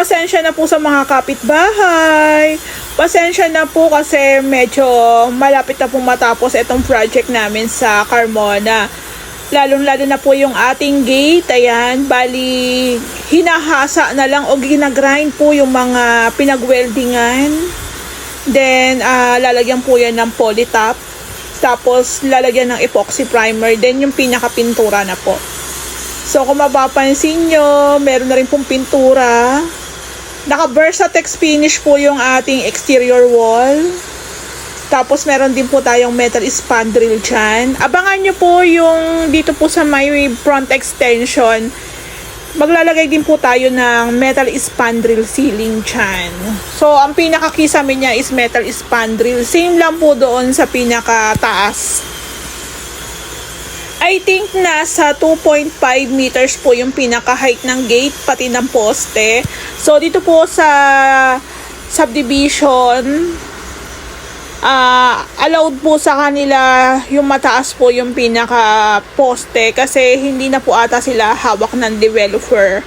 pasensya na po sa mga kapitbahay. Pasensya na po kasi medyo malapit na po matapos itong project namin sa Carmona. Lalong-lalo na po yung ating gate. Ayan, bali hinahasa na lang o ginagrind po yung mga pinag-weldingan. Then, lalagyan po yan ng polytop. Tapos, lalagyan ng epoxy primer. Then, yung pinaka-pintura na po. So, kung mapapansin nyo, meron na rin pong pintura. Naka-Versatex finish po yung ating exterior wall. Tapos, meron din po tayong metal spandrel dyan. Abangan nyo po yung dito po sa may front extension. Maglalagay din po tayo ng metal spandrel ceiling dyan. So, ang pinaka-kisame niya is metal spandrel. Same lang po doon sa pinaka-taas. I think nasa 2.5 meters po yung pinaka-height ng gate, pati ng poste. So, dito po sa subdivision, allowed po sa kanila yung mataas po yung pinaka-poste kasi hindi na po ata sila hawak ng developer.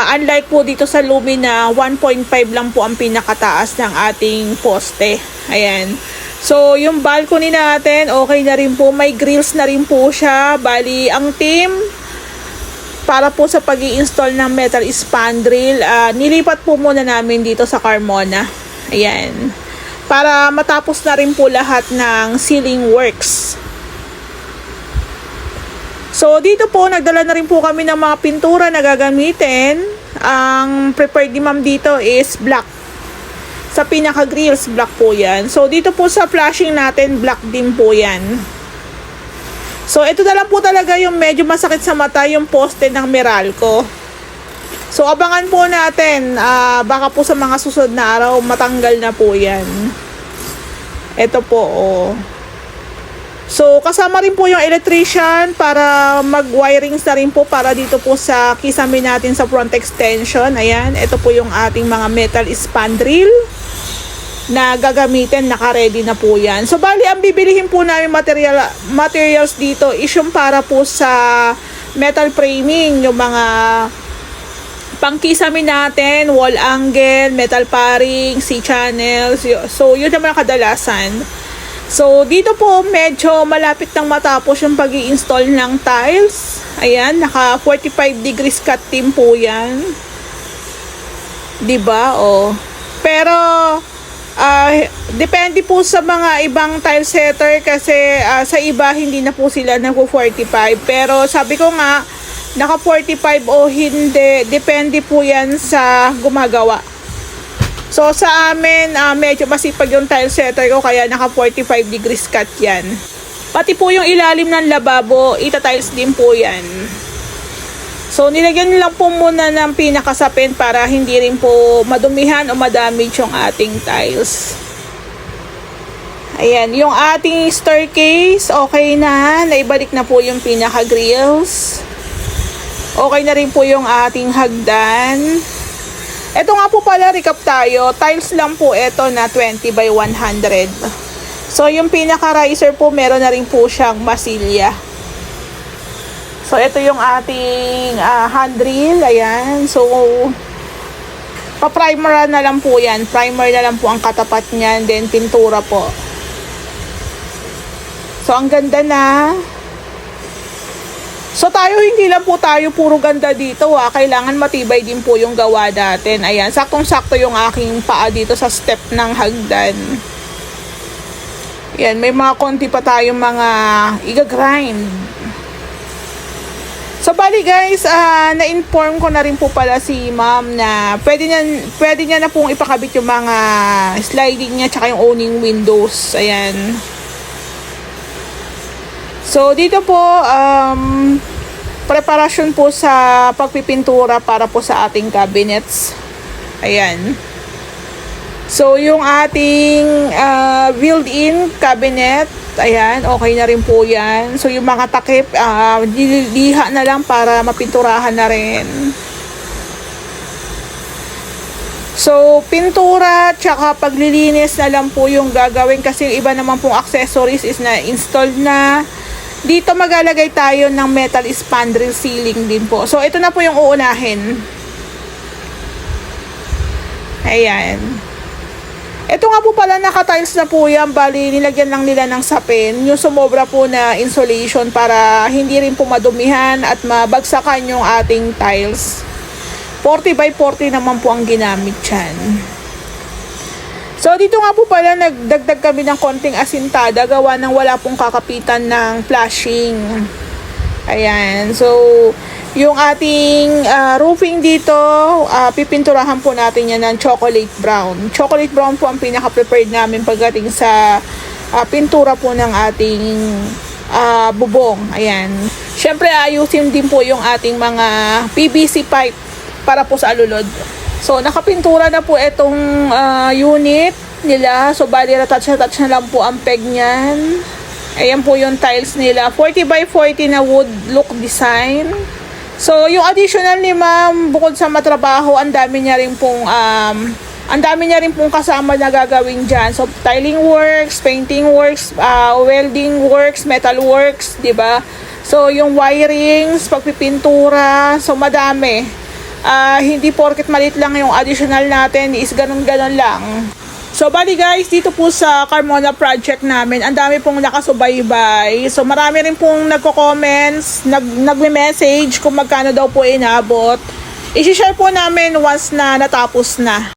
Unlike po dito sa Lumina, 1.5 lang po ang pinakataas ng ating poste. Ayan. So, yung balcony natin, okay na rin po. May grills na rin po siya. Bali, ang team, para po sa pag-i-install ng metal spandrel, nilipat po muna namin dito sa Carmona. Ayan. Para matapos na rin po lahat ng ceiling works. So, dito po, nagdala na rin po kami ng mga pintura na gagamitin. Ang prepared ni ma'am dito is black. Sa pinaka-grills, black po yan. So, dito po sa flashing natin, black din po yan. So, ito na lang po talaga yung medyo masakit sa mata, yung poste ng Meralco. So, abangan po natin. Baka po sa mga susunod na araw, matanggal na po yan. Ito po, oh. So, kasama rin po yung electrician para mag-wirings na rin po para dito po sa kisame natin sa front extension. Ayan, ito po yung ating mga metal spandrel na gagamitin, naka-ready na po yan. So, bali, ang bibilihin po namin materials dito is yung para po sa metal framing, yung mga pangkisame natin, wall angle, metal paring, C-channels. So, yun naman ang kadalasan. So, dito po, medyo malapit nang matapos yung pag-i-install ng tiles. Ayan, naka 45 degrees cut din po yan. Diba? O. Pero, depende po sa mga ibang tile setter kasi sa iba hindi na po sila nag-45. Pero sabi ko nga, naka 45 o hindi, depende po yan sa gumagawa. So sa amin, medyo masipag yung tile setter ko kaya naka 45 degrees cut yan. Pati po yung ilalim ng lababo, ita-tiles din po yan. So, nilagyan lang po muna ng pinakasapin para hindi rin po madumihan o madamage yung ating tiles. Ayan, yung ating staircase, okay na. Naibalik na po yung pinaka-grills. Okay na rin po yung ating hagdan. Ito nga po pala, recap tayo. Tiles lang po ito na 20 by 100. So, yung pinaka-riser po, meron na rin po siyang masilya. So, ito yung ating handrail. Ayan. So, pa-primer na lang po yan. Primer na lang po ang katapat niyan. Then, pintura po. So, ang ganda na. So, tayo, hindi lang po tayo puro ganda dito. Kailangan matibay din po yung gawa natin. Ayan. Saktong-sakto yung aking paa dito sa step ng hagdan. Ayan. May mga konti pa tayong mga iga-grind. So, bali guys, na-inform ko na rin po pala si ma'am na pwede niya na pong ipakabit yung mga sliding niya tsaka yung owning windows. Ayan. So, dito po, preparasyon po sa pagpipintura para po sa ating cabinets. Ayan. So, yung ating built-in cabinet, ayan, okay na rin po yan. So, yung mga takip, liha na lang para mapinturahan na rin. So, pintura, tsaka paglilinis na lang po yung gagawin kasi yung iba naman pong accessories is na installed na. Dito maglalagay tayo ng metal spandrel ceiling din po. So, ito na po yung uunahin. Ayan. Ito nga po pala, naka-tiles na po yan. Bali, nilagyan lang nila ng sapin. Yung sumobra po na insulation para hindi rin po madumihan at mabagsakan yung ating tiles. 40 by 40 naman po ang ginamit dyan. So, dito nga po pala, nagdagdag kami ng konting asintada. Gawa ng wala pong kakapitan ng flashing. Ayan. So, yung ating roofing dito, pipinturahan po natin yan ng chocolate brown. Chocolate brown po ang pinaka-prepared namin pagdating sa pintura po ng ating bubong. Ayan. Siyempre, ayusin din po yung ating mga PVC pipe para po sa alulod. So, nakapintura na po itong unit nila. So, bali, touch na lang po ang peg niyan. Ayan po yung tiles nila. 40 by 40 na wood look design. So, yung additional ni ma'am, bukod sa matrabaho, ang dami niya rin pong kasama na gagawin dyan. So, tiling works, painting works, welding works, metal works, di ba? So, yung wirings, pagpipintura, so madami. Hindi porket malit lang yung additional natin, is ganun-ganun lang. So, bali guys, dito po sa Carmona project namin, ang dami pong nakasubaybay. So, marami rin pong nagko-comments, nagme-message kung magkano daw po inabot. I-share po namin once na natapos na.